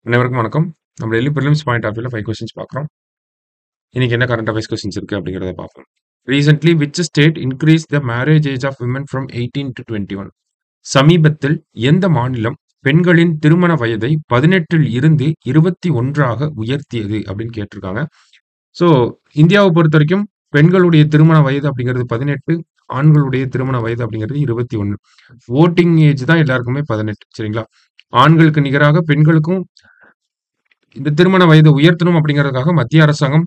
அனைவருக்கும் வணக்கம். நம்ம டெய்லி பிரிலிம்ஸ் பாயிண்ட் ஆஃப் வியூல 5 கொஸ்டின்ஸ் பார்க்குறோம். இன்னைக்கு என்ன கரண்ட் அஃபேர்ஸ் கொஸ்டின்ஸ் இருக்கு அப்படிங்கிறத பார்ப்போம். Recently which state increase the marriage age of women from 18 to 21? சமீபத்தில் எந்த மாநிலம் பெண்களின் திருமண வயதை 18 இருந்து 21 உயர்த்தியது அப்படின்னு கேட்டிருக்காங்க. ஸோ இந்தியாவை பொறுத்த வரைக்கும் பெண்களுடைய திருமண வயது அப்படிங்கிறது 18, ஆண்களுடைய திருமண வயது அப்படிங்கிறது 21. ஓட்டிங் ஏஜ் தான் எல்லாருக்குமே 18. சரிங்களா? ஆண்களுக்கு நிகராக பெண்களுக்கும் இந்த திருமண வயதை உயர்த்தணும் அப்படிங்கிறதுக்காக மத்திய அரசாங்கம்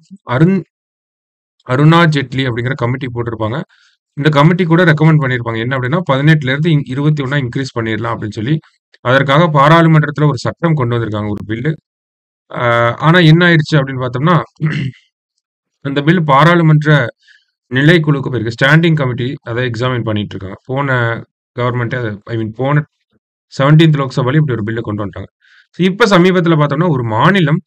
அருணா ஜெட்லி அப்படிங்கிற கமிட்டி போட்டிருப்பாங்க. இந்த கமிட்டி கூட ரெக்கமெண்ட் பண்ணியிருப்பாங்க. என்ன அப்படின்னா 18ல இருந்து 21 இன்க்ரீஸ் பண்ணிடலாம் அப்படின்னு சொல்லி. அதற்காக பாராளுமன்றத்துல ஒரு சட்டம் கொண்டு வந்திருக்காங்க, ஒரு பில்லு. ஆனா என்ன ஆயிடுச்சு அப்படின்னு பார்த்தோம்னா, அந்த பில் பாராளுமன்ற நிலைக்குழுக்கு போயிருக்கு. ஸ்டாண்டிங் கமிட்டி அதை எக்ஸாமின் பண்ணிட்டு இருக்காங்க. போன கவர்மெண்ட்டே போன 17th லோக்சபாலையும் இப்படி ஒரு பில்லை கொண்டு வந்துட்டாங்க. இப்ப சமீபத்துல பார்த்தோம்னா ஒரு மாநிலம்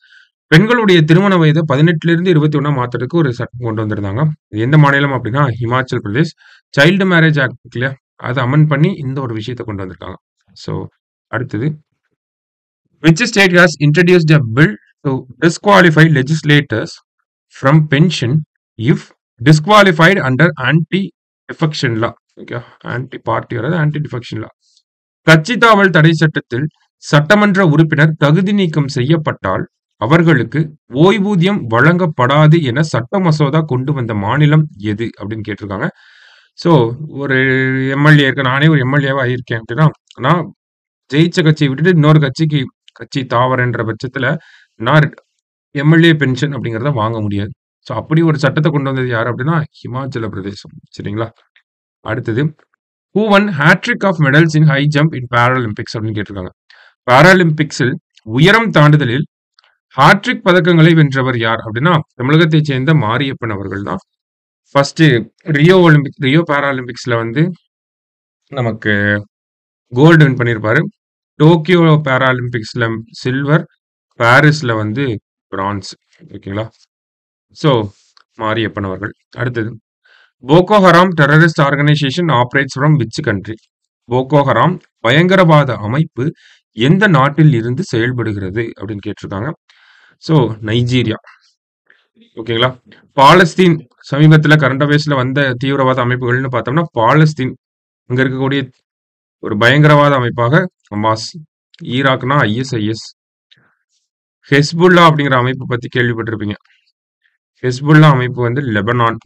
பெண்களுடைய திருமண வயதை 18ல இருந்து 21 மாத்துறதுக்கு ஒரு சட்டம் கொண்டு வந்திருந்தாங்க. இது எந்த மாநிலம் அப்படின்னா Himachal Pradesh. Child marriage act இல்லையா, அதை அமெண்ட் பண்ணி இந்த ஒரு விஷயத்தை கொண்டு வந்திருக்காங்க. ஸோ அடுத்தது, which state has introduced a bill to disqualify legislators from pension if disqualified under anti-defection law? Okay, anti party வராது, ஆன்டி டிஃபெக்ஷன் லா. கட்சி தாவல் தடை சட்டத்தில் சட்டமன்ற உறுப்பினர் தகுதி நீக்கம் செய்யப்பட்டால் அவர்களுக்கு ஓய்வூதியம் வழங்கப்படாது என சட்ட மசோதா கொண்டு வந்த மாநிலம் எது அப்படின்னு கேட்டிருக்காங்க. ஸோ ஒரு எம்எல்ஏ இருக்கு, நானே ஒரு எம்எல்ஏவா இருக்கேன் அப்படின்னா, நான் ஜெயிச்ச கட்சியை விட்டுட்டு இன்னொரு கட்சி தாவரன்ற பட்சத்துல நான் எம்எல்ஏ பென்ஷன் அப்படிங்கிறத வாங்க முடியாது. ஸோ அப்படி ஒரு சட்டத்தை கொண்டு வந்தது யார் அப்படின்னா ஹிமாச்சல பிரதேசம். சரிங்களா? அடுத்தது, who won hat-trick of medals in high jump in Paralympics அப்படின்னு கேட்டிருக்காங்க. பாராலிம்பிக்ஸில் உயரம் தாண்டுதலில் ஹாட்ரிக் பதக்கங்களை வென்றவர் யார் அப்படின்னா தமிழகத்தை சேர்ந்த மாரியப்பன் அவர்கள் தான். ஃபர்ஸ்ட் ரியோ பாராலிம்பிக்ஸ்ல வந்து நமக்கு கோல்டு வின் பண்ணியிருப்பாரு. டோக்கியோ பாராலிம்பிக்ஸ்ல சில்வர், பாரிஸ்ல வந்து பிரான்ஸ். ஓகேங்களா? ஸோ மாரியப்பன் அவர்கள். அடுத்தது, Boko Haram terrorist organisation operates from which country? Boko Haram பயங்கரவாத அமைப்பு எந்த நாட்டில் இருந்து செயல்படுகிறது அப்படின்னு கேட்டிருக்காங்க. So Nigeria. ஓகேங்களா? பாலஸ்தீன் சமீபத்தில் கரண்ட் அஃபேர்ஸ்ல வந்த தீவிரவாத அமைப்புகள்னு பார்த்தோம்னா பாலஸ்தீன் அங்க இருக்கக்கூடிய ஒரு பயங்கரவாத அமைப்பாக ஹமாஸ், ஈராக்னா ஐஎஸ்ஐஎஸ், ஹெஸ்புல்லா அப்படிங்கிற அமைப்பு பத்தி கேள்விப்பட்டிருப்பீங்க. ஹெஸ்புல்லா அமைப்பு வந்து லெபனான்.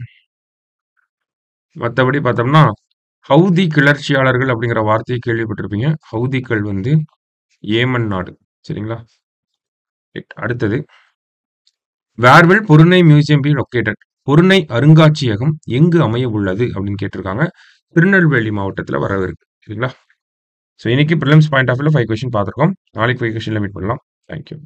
மற்றபடி பார்த்தோம்னா ஹவுதி கிளர்ச்சியாளர்கள் அப்படிங்கிற வார்த்தையை கேள்விப்பட்டிருப்பீங்க. ஹவுதிகள் வந்து ஏமன் நாடு. சரிங்களா? அடுத்தது, where will Porunai museum be located? பொருணை அருங்காட்சியகம் எங்கு அமைய உள்ளது அப்படின்னு கேட்டிருக்காங்க. திருநெல்வேலி மாவட்டத்தில் வரவிருக்கு. சரிங்களா? ஸோ இன்னைக்கு ப்ரிலிம்ஸ் பாயிண்ட் ஆஃப் வியூல 5 கொஸ்டின் பார்த்துருக்கோம். நாளைக்கு 5 கொஸ்டின்ல மீட் பண்ணலாம். தேங்க்யூ.